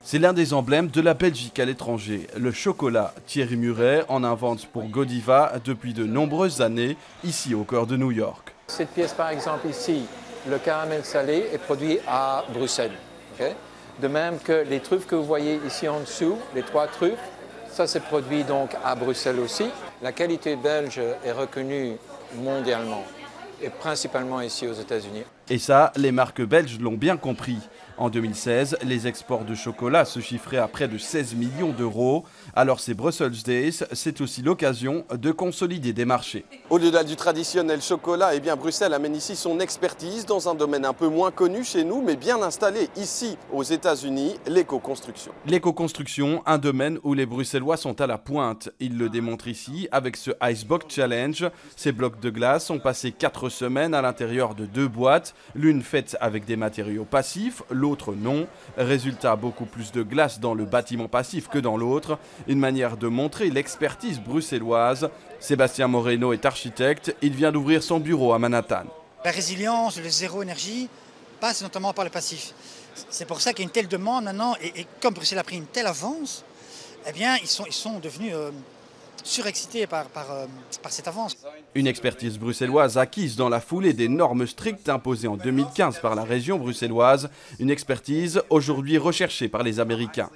C'est l'un des emblèmes de la Belgique à l'étranger. Le chocolat, Thierry Muret en invente pour Godiva depuis de nombreuses années, ici au cœur de New York. Cette pièce par exemple ici, le caramel salé est produit à Bruxelles. Okay? De même que les truffes que vous voyez ici en dessous, les 3 truffes, ça c'est produit donc à Bruxelles aussi. La qualité belge est reconnue mondialement et principalement ici aux États-Unis. Et ça, les marques belges l'ont bien compris. En 2016, les exports de chocolat se chiffraient à près de 16 millions d'euros. Alors ces Brussels Days, c'est aussi l'occasion de consolider des marchés. Au-delà du traditionnel chocolat, eh bien Bruxelles amène ici son expertise dans un domaine un peu moins connu chez nous, mais bien installé ici aux États-Unis, l'éco-construction. L'éco-construction, un domaine où les Bruxellois sont à la pointe. Ils le démontrent ici avec ce Icebox Challenge. Ces blocs de glace ont passé 4 semaines à l'intérieur de 2 boîtes, l'une faite avec des matériaux passifs, l'autre non. Résultat, beaucoup plus de glace dans le bâtiment passif que dans l'autre. Une manière de montrer l'expertise bruxelloise. Sébastien Moreno est architecte. Il vient d'ouvrir son bureau à Manhattan. La résilience, le zéro énergie passe notamment par le passif. C'est pour ça qu'il y a une telle demande maintenant. Et comme Bruxelles a pris une telle avance, eh bien, ils sont devenus surexcités par cette avance. Une expertise bruxelloise acquise dans la foulée des normes strictes imposées en 2015 par la région bruxelloise. Une expertise aujourd'hui recherchée par les Américains.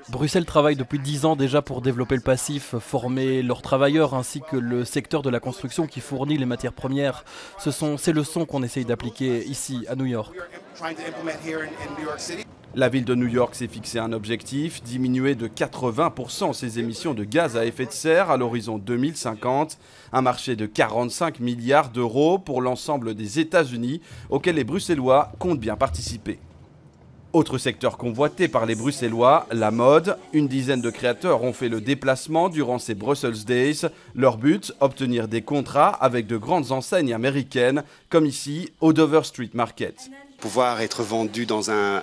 Bruxelles travaille depuis 10 ans déjà pour développer le passif, former leurs travailleurs ainsi que le secteur de la construction qui fournit les matières premières. Ces leçons qu'on essaye d'appliquer ici à New York. La ville de New York s'est fixé un objectif, diminuer de 80% ses émissions de gaz à effet de serre à l'horizon 2050. Un marché de 45 milliards d'euros pour l'ensemble des États-Unis auquel les Bruxellois comptent bien participer. Autre secteur convoité par les Bruxellois, la mode. Une dizaine de créateurs ont fait le déplacement durant ces Brussels Days. Leur but, obtenir des contrats avec de grandes enseignes américaines, comme ici au Dover Street Market. Pouvoir être vendu dans un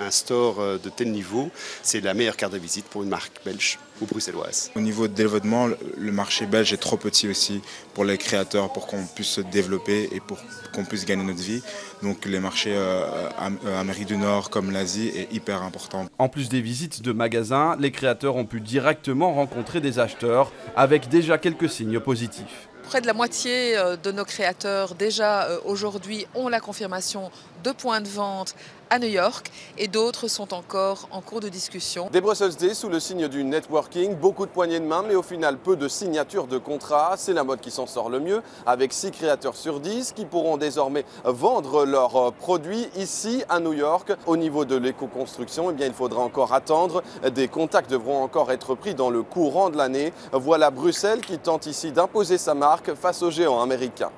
store de tel niveau, c'est la meilleure carte de visite pour une marque belge ou bruxelloise. Au niveau de développement, le marché belge est trop petit aussi pour les créateurs, pour qu'on puisse se développer et pour qu'on puisse gagner notre vie. Donc les marchés Amérique du Nord comme l'Asie est hyper important. En plus des visites de magasins, les créateurs ont pu directement rencontrer des acheteurs avec déjà quelques signes positifs. Près de la moitié de nos créateurs déjà aujourd'hui ont la confirmation de points de vente à New York et d'autres sont encore en cours de discussion. Des Brussels Days sous le signe du networking, beaucoup de poignées de main, mais au final peu de signatures de contrats. C'est la mode qui s'en sort le mieux, avec 6 créateurs sur 10 qui pourront désormais vendre leurs produits ici à New York. Au niveau de l'éco-construction, eh bien, il faudra encore attendre. Des contacts devront encore être pris dans le courant de l'année. Voilà Bruxelles qui tente ici d'imposer sa marque face aux géants américains.